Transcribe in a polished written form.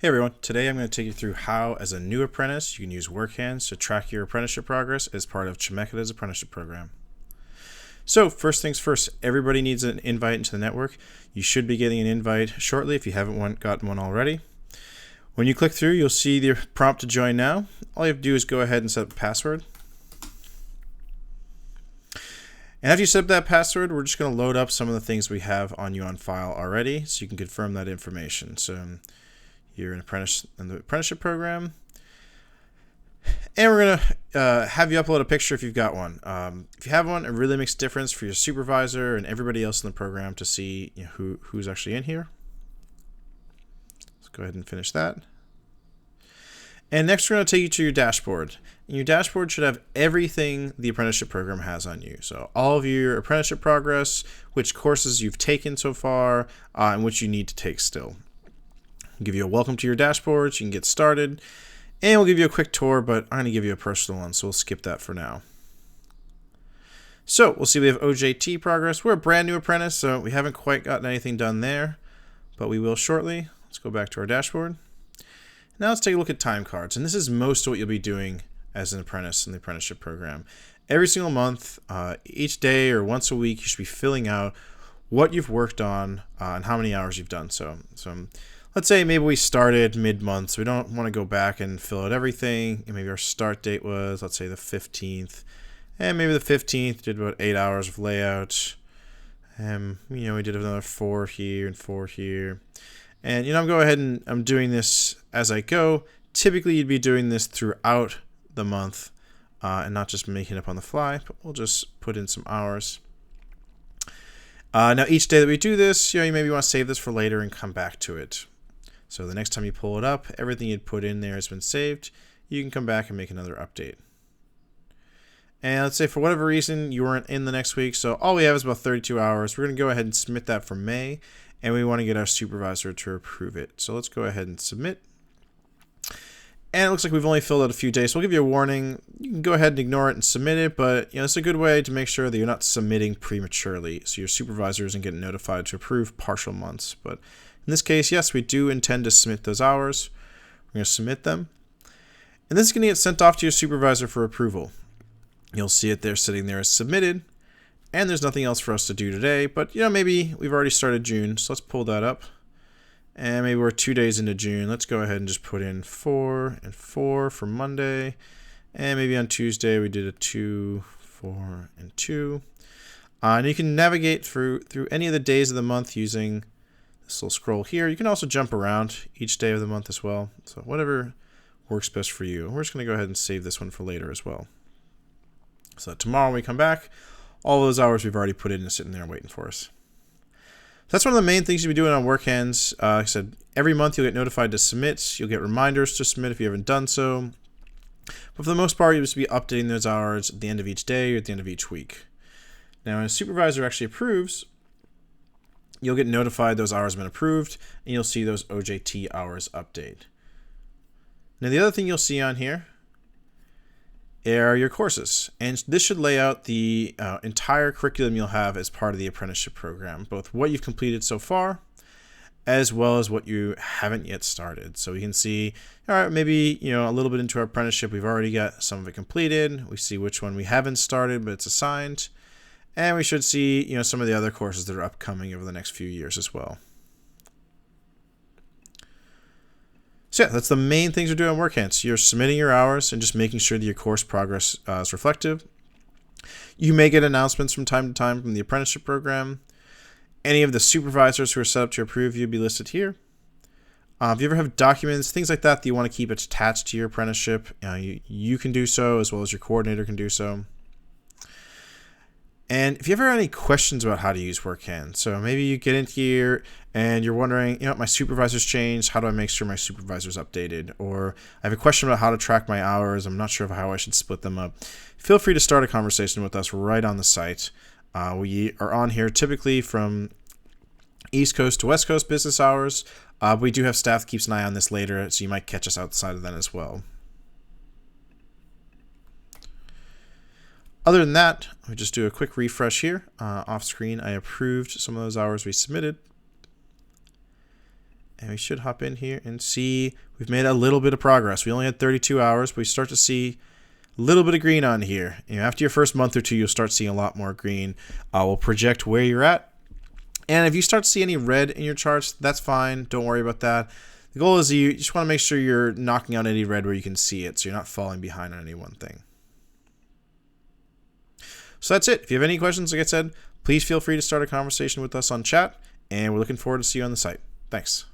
Hey everyone, today I'm going to take you through how, as a new apprentice, you can use WorkHands to track your apprenticeship progress as part of Chemeketa's apprenticeship program. So first things first, everybody needs an invite into the network. You should be getting an invite shortly if you haven't gotten one already. When you click through, you'll see the prompt to join now. All you have to do is go ahead and set up a password. And after you set up that password, we're just going to load up some of the things we have on you on file already so you can confirm that information. So you're an apprentice in the apprenticeship program. And we're going to have you upload a picture if you've got one. If you have one, it really makes a difference for your supervisor and everybody else in the program to see who's actually in here. Let's go ahead and finish that. And next we're going to take you to your dashboard. And your dashboard should have everything the apprenticeship program has on you. So all of your apprenticeship progress, which courses you've taken so far, and which you need to take still. I'll give you a welcome to your dashboard so you can get started. And we'll give you a quick tour, but I'm going to give you a personal one, so we'll skip that for now. So we'll see we have OJT progress. We're a brand new apprentice, so we haven't quite gotten anything done there, but we will shortly. Let's go back to our dashboard. Now let's take a look at time cards, and this is most of what you'll be doing as an apprentice in the apprenticeship program. Every single month, each day or once a week, you should be filling out what you've worked on and how many hours you've done. So let's say maybe we started mid-month, so we don't want to go back and fill out everything. And maybe our start date was, let's say, the 15th. And maybe the 15th did about 8 hours of layout. We did another 4 here and 4 here. And, I'm going ahead and I'm doing this as I go. Typically, you'd be doing this throughout the month and not just making it up on the fly, but we'll just put in some hours. Now, each day that we do this, you maybe want to save this for later and come back to it. So the next time you pull it up, everything you'd put in there has been saved. You can come back and make another update. And let's say for whatever reason you weren't in the next week, so all we have is about 32 hours. We're going to go ahead and submit that for May, and we want to get our supervisor to approve it. So let's go ahead and submit. And it looks like we've only filled out a few days, so we'll give you a warning. You can go ahead and ignore it and submit it, but it's a good way to make sure that you're not submitting prematurely, so your supervisor isn't getting notified to approve partial months. But in this case, yes, we do intend to submit those hours. We're going to submit them. And this is going to get sent off to your supervisor for approval. You'll see it there sitting there as submitted. And there's nothing else for us to do today. But, maybe we've already started June. So let's pull that up. And maybe we're 2 days into June. Let's go ahead and just put in 4 and 4 for Monday. And maybe on Tuesday we did a 2, 4, and 2. And you can navigate through any of the days of the month using this little scroll here. You can also jump around each day of the month as well. So whatever works best for you. We're just going to go ahead and save this one for later as well. So tomorrow when we come back, all those hours we've already put in are sitting there waiting for us. That's one of the main things you'll be doing on WorkHands. Like I said, every month you'll get notified to submit. You'll get reminders to submit if you haven't done so. But for the most part, you'll just be updating those hours at the end of each day or at the end of each week. Now, when a supervisor actually approves, you'll get notified those hours have been approved, and you'll see those OJT hours update. Now, the other thing you'll see on here are your courses. And this should lay out the entire curriculum you'll have as part of the apprenticeship program, both what you've completed so far, as well as what you haven't yet started. So we can see, all right, maybe, a little bit into our apprenticeship, we've already got some of it completed. We see which one we haven't started, but it's assigned. And we should see, some of the other courses that are upcoming over the next few years as well. So yeah, that's the main things we're doing on WorkHands. You're submitting your hours and just making sure that your course progress is reflective. You may get announcements from time to time from the apprenticeship program. Any of the supervisors who are set up to approve you will be listed here. If you ever have documents, things like that you want to keep attached to your apprenticeship, you can do so, as well as your coordinator can do so. And if you ever have any questions about how to use WorkHands, so maybe you get in here and you're wondering, my supervisor's changed. How do I make sure my supervisor's updated? Or I have a question about how to track my hours. I'm not sure of how I should split them up. Feel free to start a conversation with us right on the site. We are on here typically from East Coast to West Coast business hours. We do have staff that keeps an eye on this later, so you might catch us outside of that as well. Other than that, we just do a quick refresh here. Off screen, I approved some of those hours we submitted. And we should hop in here and see we've made a little bit of progress. We only had 32 hours, but we start to see a little bit of green on here. After your first month or two, you'll start seeing a lot more green. We'll project where you're at. And if you start to see any red in your charts, that's fine. Don't worry about that. The goal is you just want to make sure you're knocking out any red where you can see it, so you're not falling behind on any one thing. So that's it. If you have any questions, like I said, please feel free to start a conversation with us on chat, and we're looking forward to see you on the site. Thanks.